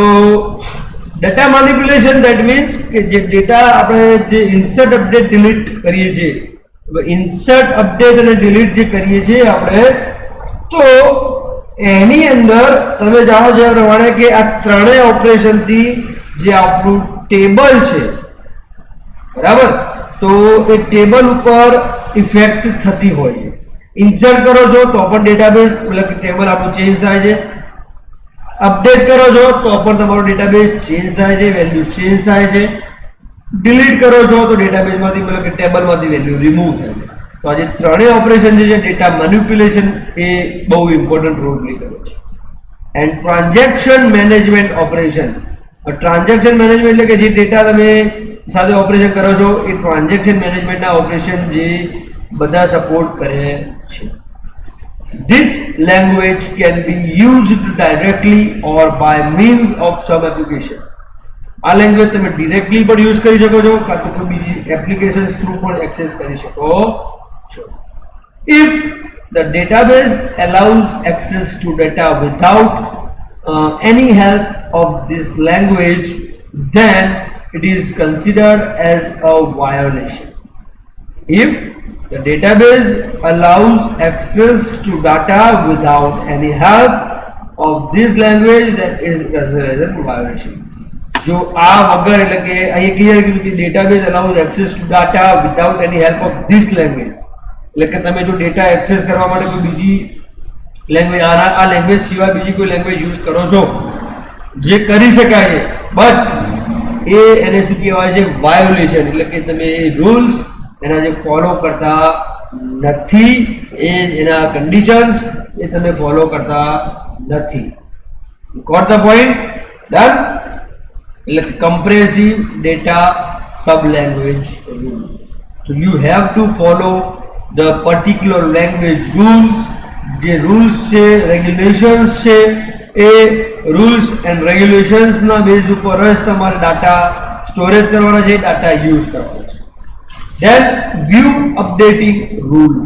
ડેટા મેનિપ્યુલેશન ધેટ મીન્સ કે જે ડેટા આપણે જે ઇન્સર્ટ, અપડેટ, ડિલીટ કરીએ છીએ, ઇન્સર્ટ, અપડેટ અને ડિલીટ જે કરીએ છીએ આપણે, તો એની અંદર તમે જાણો છો એ પ્રમાણે કે આ ત્રણેય ઓપરેશનથી જે આપણું ટેબલ છે, બરાબર, તો એ ટેબલ ઉપર ઇફેક્ટ થતી હોય છે. ઇન્સર્ટ કરો છો તો પણ ડેટાબેઝ મતલબ કે ટેબલ આપણું ચેન્જ થાય છે. અપડેટ કરો છો તો પણ તમારો ડેટાબેઝ ચેન્જ થાય છે, વેલ્યુ ચેન્જ થાય છે. ડિલીટ કરો છો તો ડેટાબેઝમાંથી મતલબ કે ટેબલમાંથી વેલ્યુ રિમૂવ થાય છે. તો આ જે ત્રણેય ઓપરેશન જે છે ડેટા મેનિપ્યુલેશન એ બહુ ઇમ્પોર્ટન્ટ રોલ પ્લે કરે છે. And transaction management operation. Transaction management એટલે કે જે ડેટા તમે સાથે ઓપરેશન કરો છો એ ટ્રાન્ઝેક્શન મેનેજમેન્ટના ઓપરેશન જે બધા સપોર્ટ કરે છે. This language can be used directly or by means of some application. આ લેંગ્વેજ તમે ડિરેક્ટલી પણ યુઝ કરી શકો છો કાં તો કોઈ બીજી એપ્લિકેશન્સ થ્રુ પણ એક્સેસ કરી શકો છો. If the database allows access to data without any help of this language, then it is considered as a violation. If the database allows access to data without any help of this language, that is considered as a violation. જો આ વગર એટલે કે અહીં clear કીધું કે database allows access to data without any help of this language, એટલે કે તમે જો ડેટા એક્સેસ કરવા માટે કોઈ બીજી લેંગ્વેજ આ લેંગ્વેજ સિવાય બીજી કોઈ લેંગ્વેજ યુઝ કરો છો જે કરી શકાય છે, બટ એને શું કહેવાય છે? વાયોલેશન. એટલે કે તમે એ રૂલ્સ એના જે ફોલો કરતા નથી, એના કન્ડિશન્સ એ તમે ફોલો કરતા નથી. Got the point? ડન? એટલે comprehensive data sublanguage rule. તો you have to follow the particular language rules. જે રૂલ્સ છે, રેગ્યુલેશન્સ છે, એ રૂલ્સ એન્ડ રેગ્યુલેશન્સના બેઝ ઉપર જ તમારે ડાટા સ્ટોરેજ કરવાના છે, ડાટા યુઝ કરવાનો છે. Then view updating rule.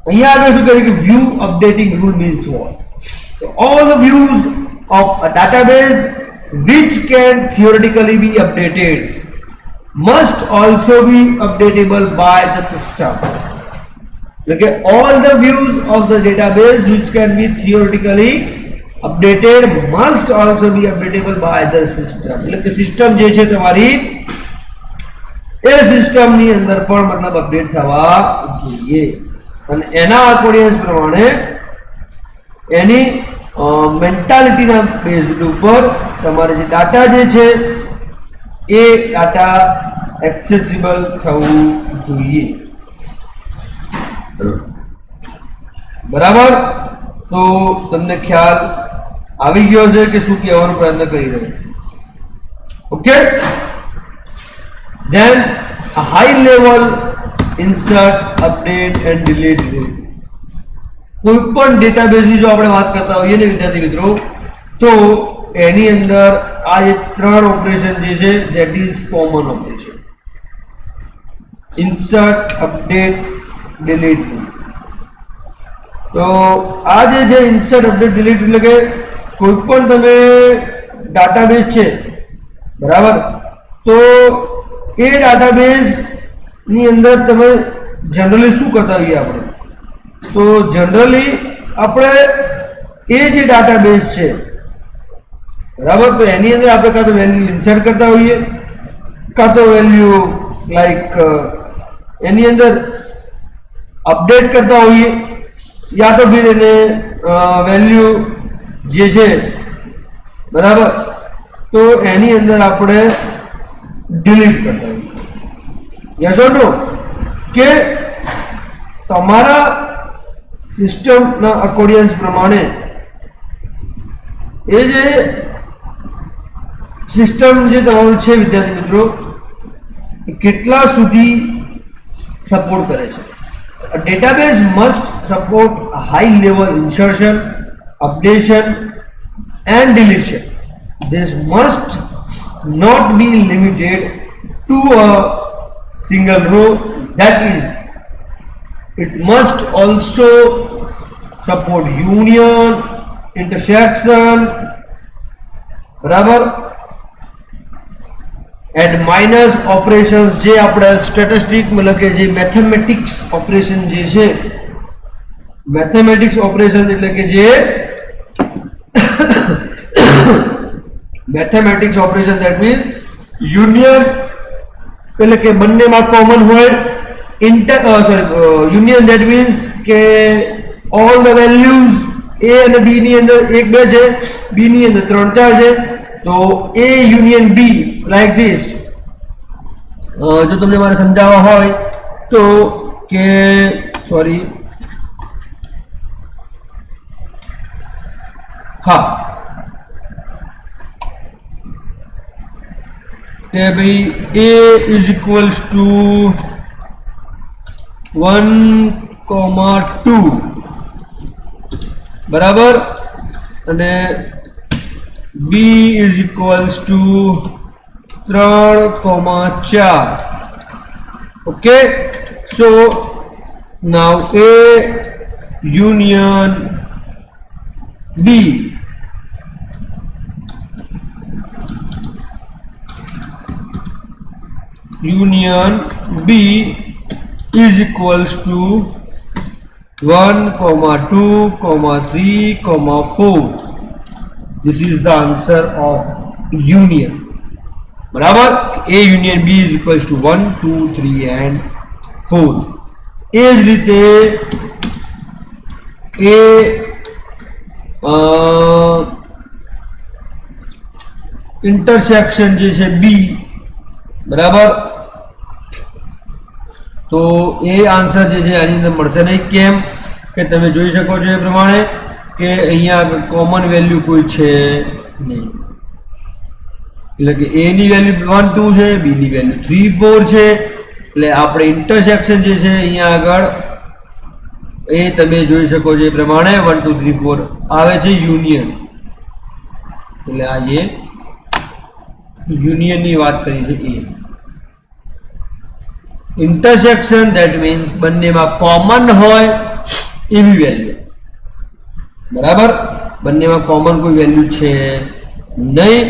અહીંયા આપણે શું કરીએ કે view updating rule means what? So all the views of a database which can theoretically be updated must also be updatable by the system. Okay, all the views of the database which can be theoretically updated must also be updatable by the system. એટલે કે system જે છે તમારી એ સિસ્ટમની અંદર પણ મતલબ update થવા જોઈએ અને એના અકોર્ડિંગ પ્રમાણે એની મેન્ટાલિટીના બેઝ ઉપર તમારે જે ડાટા જે છે એ ડાટા એક્સેસિબલ થવું જોઈએ. બરાબર? તો તમને ખ્યાલ આવી ગયો છે કે શું કહેવાનો પ્રયત્ન કરી રહ્યો. Okay, then high level insert, update and delete rule. કોઈ પણ ડેટાબેઝની જો આપણે વાત કરતા હોઈએ ને વિદ્યાર્થી મિત્રો, તો એની અંદર આ જે ત્રણ ઓપરેશન જે છે that is common operation: insert, update, delete rule. તો આ જે છે ઇન્સર્ટ, અપડેટ, ડિલીટ એટલે કે કોઈ પણ તમે ડાટાબેઝ છે, બરાબર, તો એ ડાટાબેઝ ની અંદર તમે જનરલી શું કરતા હોઈએ આપણે? તો જનરલી આપણે એ જે ડાટાબેઝ છે, બરાબર, તો એની અંદર આપણે કાં તો વેલ્યુ ઇન્સર્ટ કરતા હોઈએ, કાં તો વેલ્યુ લાઈક એની અંદર અપડેટ કરતા હોઈએ, યા તો ફિર એને વેલ્યુ જે છે, બરાબર, તો એની અંદર આપણે ડિલીટ કરતા હોઈએ. યસ ઓર નો? કે તમારા સિસ્ટમના અકોર્ડિયન્સ પ્રમાણે એ જે સિસ્ટમ જે તમારું છે વિદ્યાર્થી મિત્રો, કેટલા સુધી સપોર્ટ કરે છે. A database must support a high level insertion, updation and deletion. This must not be limited to a single row. That is, it must also support union, intersection, બરાબર, એન્ડ માઇનસ ઓપરેશન્સ, જે આપણે statistic મતલબ કે જે mathematics operation જે છે, mathematics operation એટલે કે જે mathematics operation that means union એટલે કે બંનેમાં કોમન હોય, યુનિયન ધેટ મીન્સ કે ઓલ ધ વેલ્યુઝ એ અને બી ની અંદર 1 2 છે, બી ની અંદર 3 4 છે, તો એ યુનિયન બી લાઈક ધીસ. જો તમને મારે સમજાવવા હોય તો કે સોરી, હા, કે ભાઈ a ઇઝ ઇક્વલ્સ ટુ 1,2, બરાબર, અને b is equals to 3,4. Okay, so now A union B, union B is equals to 1,2, 3, 4. This is the answer of union. બરાબર, A union B is equals to 1, 2, 3 and 4. એ જ રીતે A intersection જે છે B, બરાબર, તો એ answer જે છે આની અંદર મળશે નહીં. કેમ કે તમે જોઈ શકો છો એ પ્રમાણે કે અહીંયા કોમન વેલ્યુ કોઈ છે નહીં, એટલે કે a ની વેલ્યુ 1 2 છે, b ની વેલ્યુ 3 4 છે, એટલે આપણે ઇન્ટરસેક્શન જે છે અહીંયા આગળ એ તમે જોઈ શકો છો એ પ્રમાણે 1 2 3 4 આવે છે યુનિયન. એટલે આ જે યુનિયન ની વાત કરી છે એ ઇન્ટરસેક્શન ધેટ મીન્સ બંનેમાં કોમન હોય એવી વેલ્યુ, બરાબર, બંનેમાં કોમન કોઈ વેલ્યુ છે નહીં,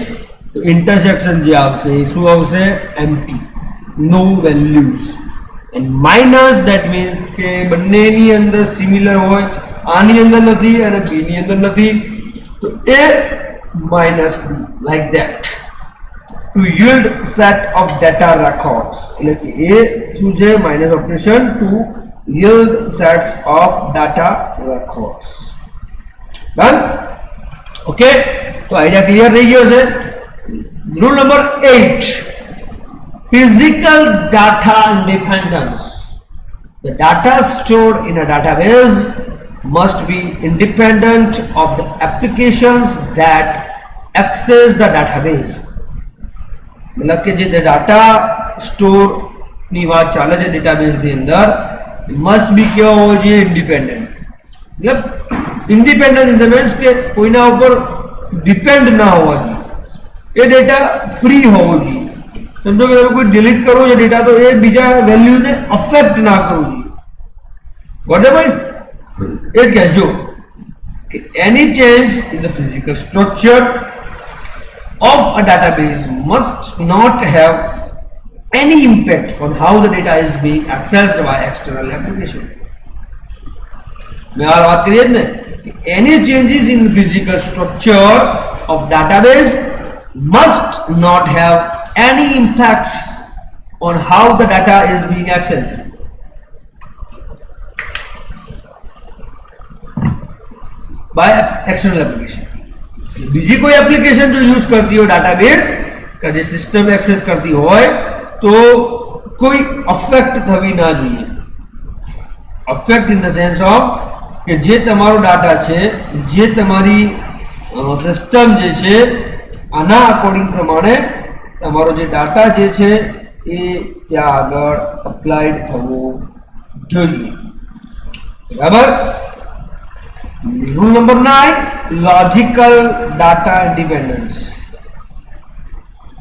તો ઇન્ટરસેક્શન જે આવશે એ શું આવશે? Empty, no values. And minus that means કે બંનેની અંદર સિમિલર હોય, આની અંદર નથી અને બી ની અંદર નથી, તો A minus B like that to yield set of data records. એટલે કે એ શું છે? Minus operation to yield sets of data records. Done? Okay, તો આઈડિયા ક્લિયર થઈ ગયો છે. Rule number 8, physical data independence. The data stored in a database must be independent of the applications that access the database. मतलब कि જે data store ની વાત ચાલે છે ડેટાબેઝ ની અંદર must be કેવો હોવો જોઈએ ઇન્ડિપેન્ડન્ટ मतलब ઇન્ડિપેન્ડન્ટ ઇન ધ મીન્સ કે કોઈના ઉપર ડિપેન્ડ ના હોવા જોઈએ એ ડેટા ફ્રી હોવો જોઈએ સમજો કે તમે કોઈ ડિલીટ કરવો છે ડેટા તો એ બીજા વેલ્યુને અફેક્ટ ના કરવું જોઈએ વોટેવર એ જ કહેજો કે એની change in the physical structure of a database must not have any impact on how the data is being accessed by external application. मैं बात करिए ना any changes in physical structure of database must not have any impact on how the data is being accessed by external application. બીજી કોઈ application જો use કરતી હોય database का જે સિસ્ટમ એક્સેસ કરતી હોય તો કોઈ અફેક્ટ થવી ના જોઈએ affect in the sense of કે જે તમારો ડાટા છે જે તમારી સિસ્ટમ જે છે આના અકોર્ડિંગ પ્રમાણે તમારો જે ડાટા જે છે એ ત્યાં આગળ અપ્લાઈડ થવો જોઈએ બરાબર rule number 9 logical data independence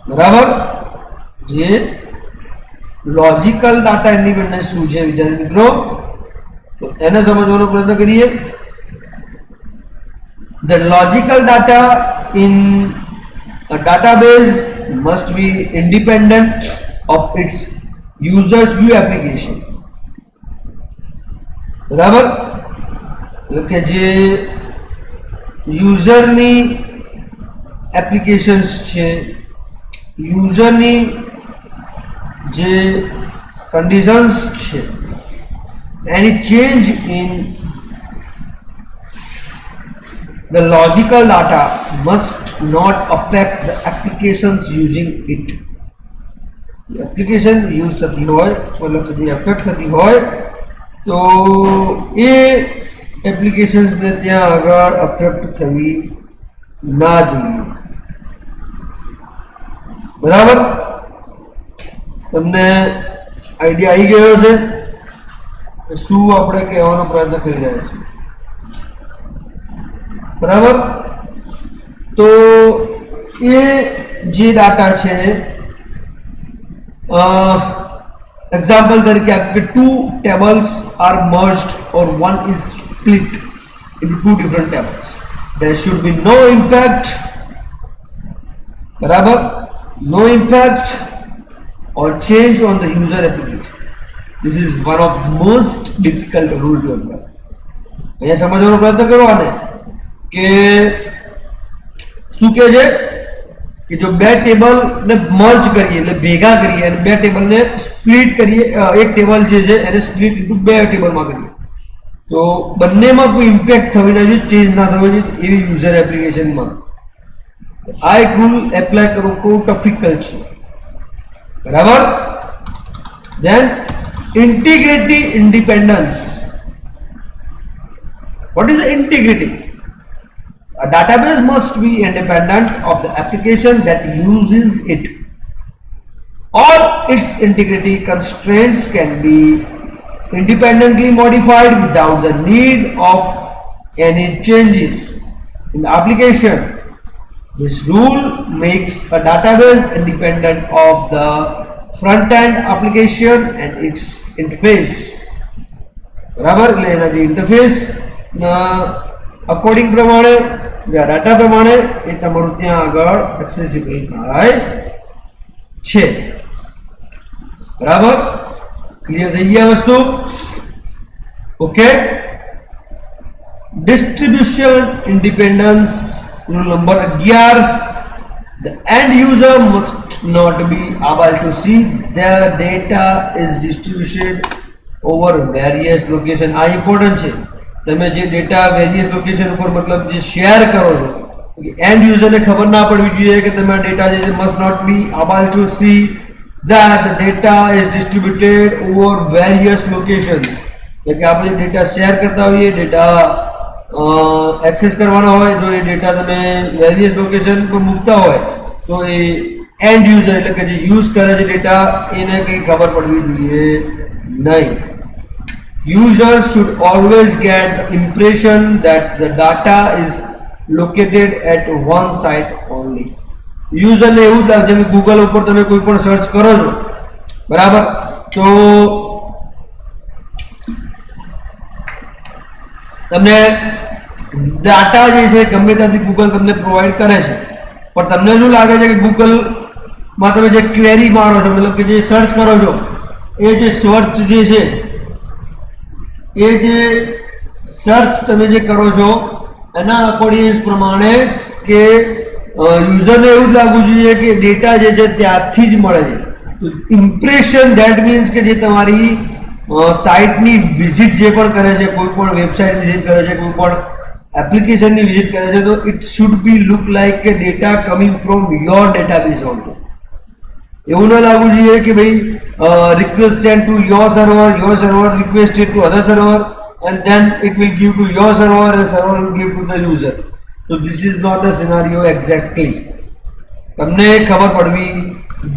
बराबर जे लॉजिकल डाटा इंडिपेंडेंस શું છે વિદ્યાર્થી મિત્રો તો એને સમજવાનો પ્રયત્ન કરીએ the logical data in a database must be independent of its users view application બરાબર કે જે યુઝરની એપ્લિકેશન્સ છે યુઝરની જે કન્ડિશન્સ છે એની change in the logical data must not affect the applications using it application use થતી હોય મતલબ કે જે એફેક્ટ થતી હોય તો એ એપ્લિકેશન્સ ને ત્યાં આગળ અફેક્ટ થવી ના જોઈએ બરાબર તમને આઈડિયા આવી ગયો છે શું આપણે કહેવાનો પ્રયત્ન કરી રહ્યા છીએ બરાબર તો એ જે ડાટા છે એક્ઝામ્પલ તરીકે આપકે two tables are merged or one is split into two different tables. There should be no impact, barabar, no impact or change on the user application. This is one of the most difficult rule to apply. અહીંયા સમજવાનો પ્રયત્ન કરો આને કે શું કહે છે કે જો બે ટેબલ ને મર્જ કરીએ એટલે ભેગા કરીએ અને બે ટેબલ ને સ્પ્લિટ કરીએ એક ટેબલ જે છે એને સ્પ્લિટ ઇન્ટુ બે ટેબલમાં કરીએ તો બંનેમાં કોઈ ઇમ્પેક્ટ થવી ના જોઈએ ચેન્જ ના થવી જોઈએ એવી યુઝર એપ્લિકેશનમાં આ એક રૂલ એપ્લાય કરવો બહુ ડિફિકલ્ટ છે બરાબર then integrity independence what is integrity A database must be independent of the application that uses it. All its integrity constraints can be independently modified without the need of any changes in the application. This rule makes a database independent of the front-end application and its interface. બરાબર એટલે એના જે interface according પ્રમાણે data प्रमाणे એ તમારું ત્યાં આગળ accessible થાય છે બરાબર ક્લિયર થઈ ગયા વસ્તુ okay distribution independence rule number 11 the end user must not be able to see their data is distributed over various location આ ઇમ્પોર્ટન્ટ છે તમે જે ડેટા વેરિયસ લોકેશન ઉપર મતલબ જે શેર કરો છો એન્ડ યુઝરને ખબર ના પડવી જોઈએ કે તમારા ડેટા જે must not be able to see that the data is distributed over various locations કે આપણે ડેટા શેર કરતા હોઈએ, ડેટા એક્સેસ કરવાનો હોય, જો એ ડેટા તમે વેરિયસ લોકેશન પર મૂકતા હોય તો એ એન્ડ યુઝર એટલે કે જે યુઝ કરે છે ડેટા એને કંઈ ખબર પડવી જોઈએ નહીં. Users should always get the impression that the data is located at one site only. યુઝરને એવું જ લાગે છે કે ગૂગલ ઉપર તમે કોઈ પણ સર્ચ કરો છો, બરાબર, તો તમને ડાટા જે છે ગમે ત્યાંથી ગૂગલ તમને પ્રોવાઈડ કરે છે, પણ તમને શું લાગે છે કે ગૂગલમાં તમે જે ક્વેરી મારો છો, મતલબ કે જે સર્ચ કરો છો, એ જે સર્ચ જે છે એ જે સર્ચ તમે જે કરો છો એના અકોર્ડિંગ પ્રમાણે કે યુઝરને એવું જ લાગવું જોઈએ કે ડેટા જે છે ત્યાંથી જ મળે છે. તો ઇમ્પ્રેશન ધેટ મીન્સ કે જે તમારી સાઇટની વિઝિટ જે પણ કરે છે, કોઈ પણ વેબસાઇટ વિઝિટ કરે છે, કોઈ પણ એપ્લિકેશનની વિઝિટ કરે છે, તો it should be look like કે data coming from your database only. એવું ન લાગવું જોઈએ કે ભાઈ request sent to your server requested to other server and then it will give to your server and server will give to the user. So this is not the scenario exactly. તમને ખબર પડવી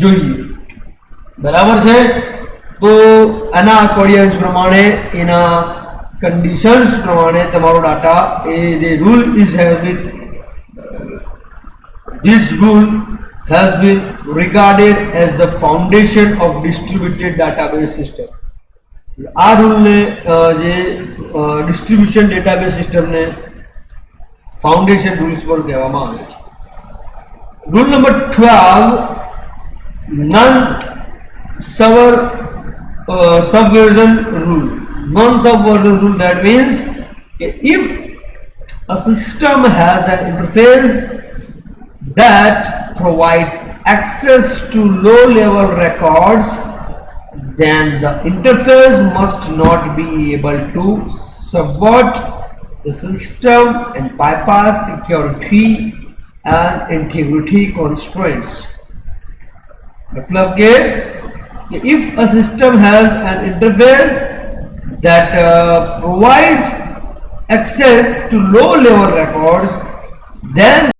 જોઈએ, બરાબર છે. તો આના according પ્રમાણે એના કન્ડિશન્સ પ્રમાણે તમારો ડાટા એ જે rule is have been this rule has been regarded as the foundation of distributed database system. આ રૂલને જે ડિસ્ટ્રીબ્યુશન ડેટાબેઝ સિસ્ટમને ફાઉન્ડેશન રૂલ્સ પણ કહેવામાં આવે છે. Rule number 12, non subversion rule. Non subversion rule, that means if a system has an interface that provides access to low level records, then the interface must not be able to subvert the system and bypass security and integrity constraints. मतलब के if a system has an interface that provides access to low level records, then